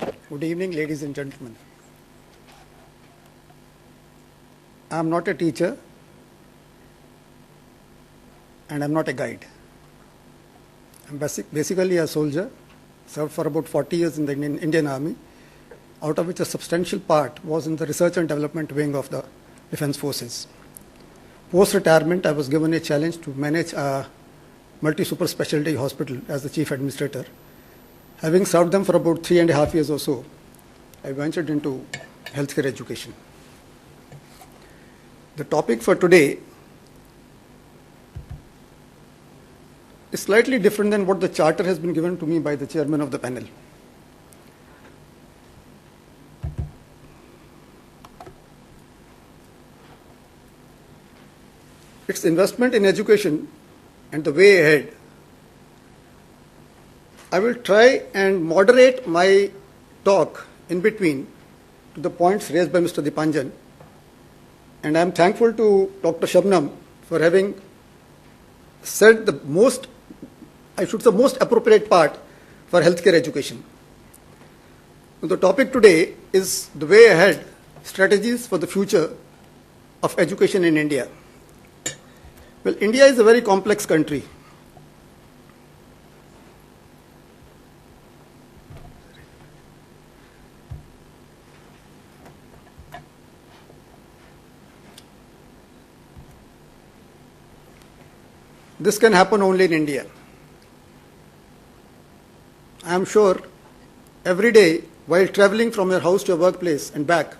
Good evening, ladies and gentlemen. I am not a teacher and I am not a guide. I am basically a soldier, served for about 40 years in the Indian Army, out of which a substantial part was in the research and development wing of the Defence Forces. Post-retirement, I was given a challenge to manage a multi-super specialty hospital as the chief administrator. Having served them for about 3.5 years or so, I ventured into healthcare education. The topic for today is slightly different than what the charter has been given to me by the chairman of the panel. It's investment in education and the way ahead. I will try and moderate my talk in between to the points raised by Mr. Dipanjan, and I am thankful to Dr. Shabnam for having said the most appropriate part for healthcare education. The topic today is the way ahead, strategies for the future of education in India. Well, India is a very complex country. This can happen only in India. I am sure every day while traveling from your house to your workplace and back,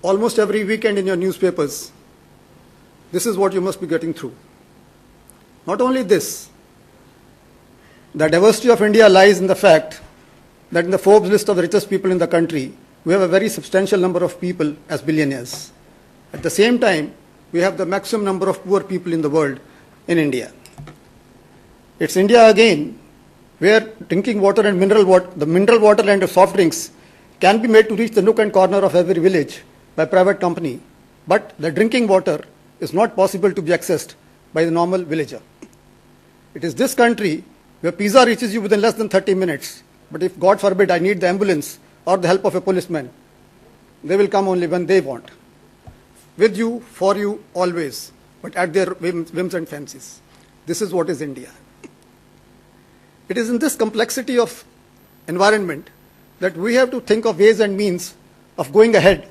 almost every weekend in your newspapers, this is what you must be getting through. Not only this, the diversity of India lies in the fact that in the Forbes list of the richest people in the country, we have a very substantial number of people as billionaires. At the same time, we have the maximum number of poor people in the world in India. It's India again where drinking water and the mineral water and the soft drinks can be made to reach the nook and corner of every village by private company, but the drinking water is not possible to be accessed by the normal villager. It is this country where pizza reaches you within less than 30 minutes, but if God forbid I need the ambulance or the help of a policeman, they will come only when they want. With you, for you, always, but at their whims and fancies. This is what is India. It is in this complexity of environment that we have to think of ways and means of going ahead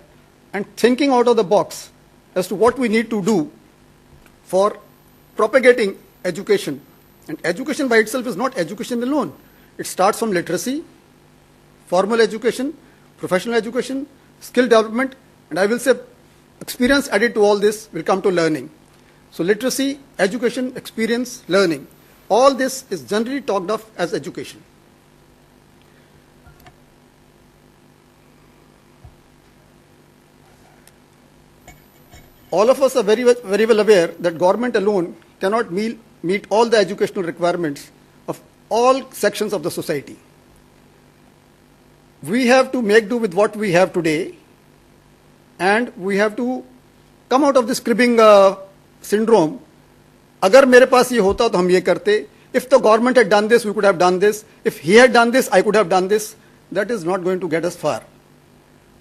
and thinking out of the box as to what we need to do for propagating education. And education by itself is not education alone. It starts from literacy, formal education, professional education, skill development, and I will say experience added to all this will come to learning. So literacy, education, experience, learning. All this is generally talked of as education. All of us are very well aware that government alone cannot meet all the educational requirements of all sections of the society. We have to make do with what we have today, and we have to come out of this cribbing syndrome. Agar mere paas ye hota to hum ye karte. If the government had done this, we could have done this. If he had done this, I could have done this. That is not going to get us far.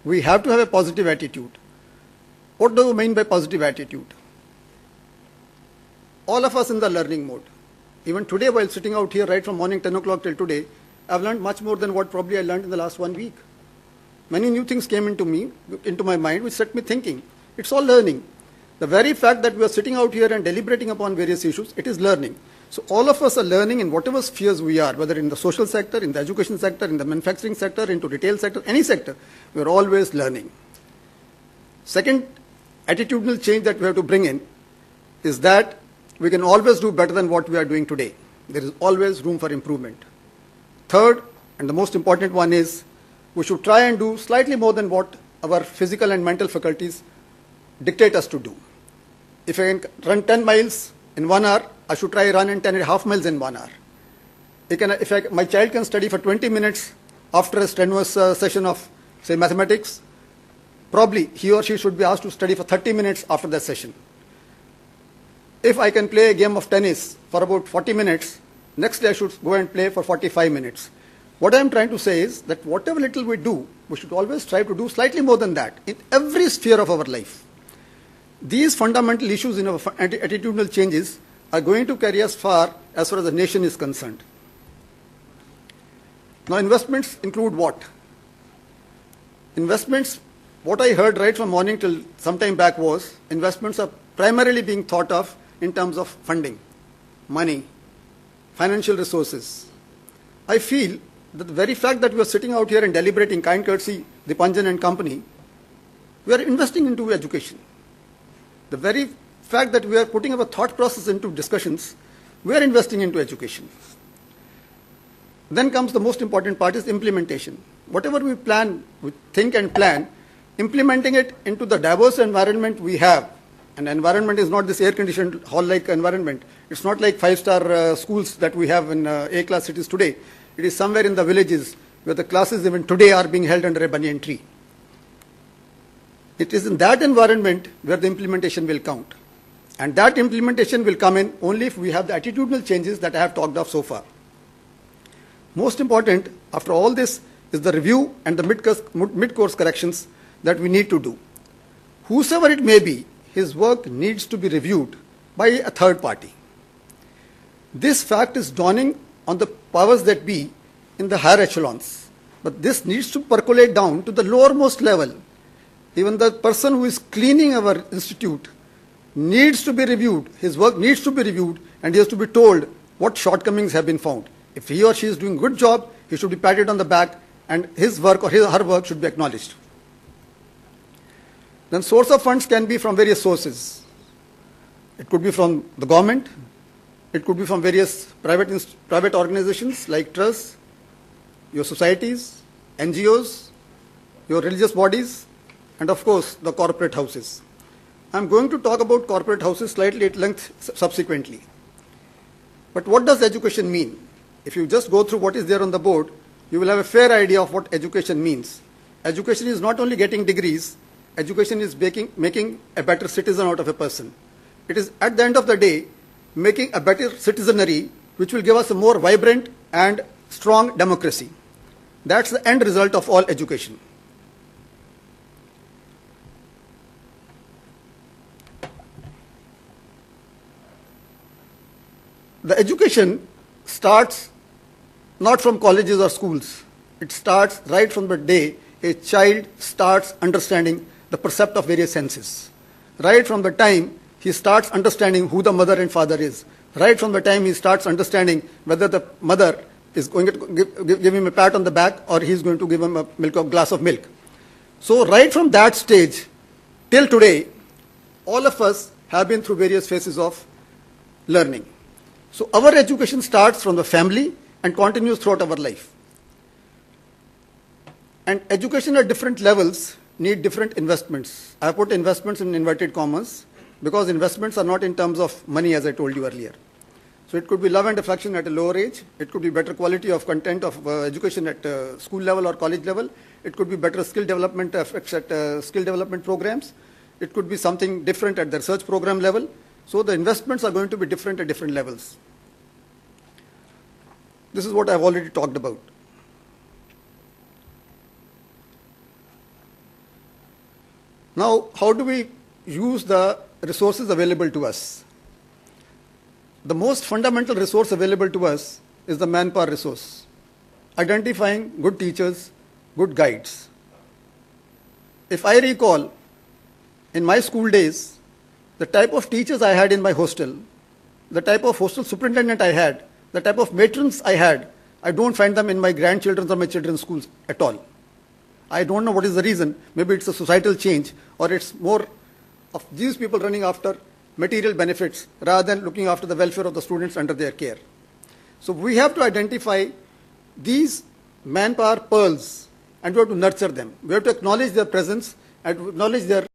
We have to have a positive attitude. What do you mean by positive attitude? All of us in the learning mode. Even today while sitting out here right from morning 10 o'clock till today, I've learned much more than what probably I learned in the last 1 week. Many new things came into my mind which set me thinking. It's all learning. The very fact that we are sitting out here and deliberating upon various issues, it is learning. So all of us are learning in whatever spheres we are, whether in the social sector, in the education sector, in the manufacturing sector, into retail sector, any sector, we are always learning. Second attitudinal change that we have to bring in is that we can always do better than what we are doing today. There is always room for improvement. Third, and the most important one is, we should try and do slightly more than what our physical and mental faculties dictate us to do. If I can run 10 miles in 1 hour, I should try run 10.5 miles in 1 hour. My child can study for 20 minutes after a strenuous session of, say, mathematics, probably he or she should be asked to study for 30 minutes after that session. If I can play a game of tennis for about 40 minutes, next day I should go and play for 45 minutes. What I am trying to say is that whatever little we do, we should always try to do slightly more than that in every sphere of our life. These fundamental issues in our attitudinal changes are going to carry us far as the nation is concerned. Now, investments include what? Investments, what I heard right from morning till some time back was, investments are primarily being thought of in terms of funding, money, financial resources. I feel that the very fact that we are sitting out here and deliberating, kind courtesy, Dipanjan and company, we are investing into education. The very fact that we are putting our thought process into discussions, we are investing into education. Then comes the most important part is implementation. Whatever we plan, we think and plan, implementing it into the diverse environment we have. And environment is not this air-conditioned hall-like environment. It's not like five-star schools that we have in A-class cities today. It is somewhere in the villages where the classes even today are being held under a banyan tree. It is in that environment where the implementation will count. And that implementation will come in only if we have the attitudinal changes that I have talked of so far. Most important, after all this, is the review and the mid-course corrections that we need to do. Whosoever it may be, his work needs to be reviewed by a third party. This fact is dawning on the powers that be in the higher echelons. But this needs to percolate down to the lowermost level. Even the person who is cleaning our institute needs to be reviewed. His work needs to be reviewed, and he has to be told what shortcomings have been found. If he or she is doing a good job, he should be patted on the back, and his work or her work should be acknowledged. Then source of funds can be from various sources. It could be from the government. It could be from various private organizations like trusts, your societies, NGOs, your religious bodies, and of course the corporate houses. I'm going to talk about corporate houses slightly at length subsequently. But what does education mean? If you just go through what is there on the board, you will have a fair idea of what education means. Education is not only getting degrees, education is making a better citizen out of a person. It is at the end of the day making a better citizenry which will give us a more vibrant and strong democracy. That's the end result of all education. The education starts not from colleges or schools. It starts right from the day a child starts understanding the percept of various senses. Right from the time he starts understanding who the mother and father is. Right from the time he starts understanding whether the mother is going to give him a pat on the back or he's going to give him a glass of milk. So right from that stage till today, all of us have been through various phases of learning. So our education starts from the family and continues throughout our life. And education at different levels need different investments. I have put investments in inverted commas because investments are not in terms of money, as I told you earlier. So it could be love and affection at a lower age. It could be better quality of content of education at school level or college level. It could be better skill development effects at skill development programs. It could be something different at the research program level. So the investments are going to be different at different levels. This is what I've already talked about. Now, how do we use the resources available to us? The most fundamental resource available to us is the manpower resource. Identifying good teachers, good guides. If I recall, in my school days, the type of teachers I had in my hostel, the type of hostel superintendent I had, the type of matrons I had, I don't find them in my grandchildren's or my children's schools at all. I don't know what is the reason. Maybe it's a societal change, or it's more of these people running after material benefits rather than looking after the welfare of the students under their care. So we have to identify these manpower pearls and we have to nurture them. We have to acknowledge their presence and acknowledge their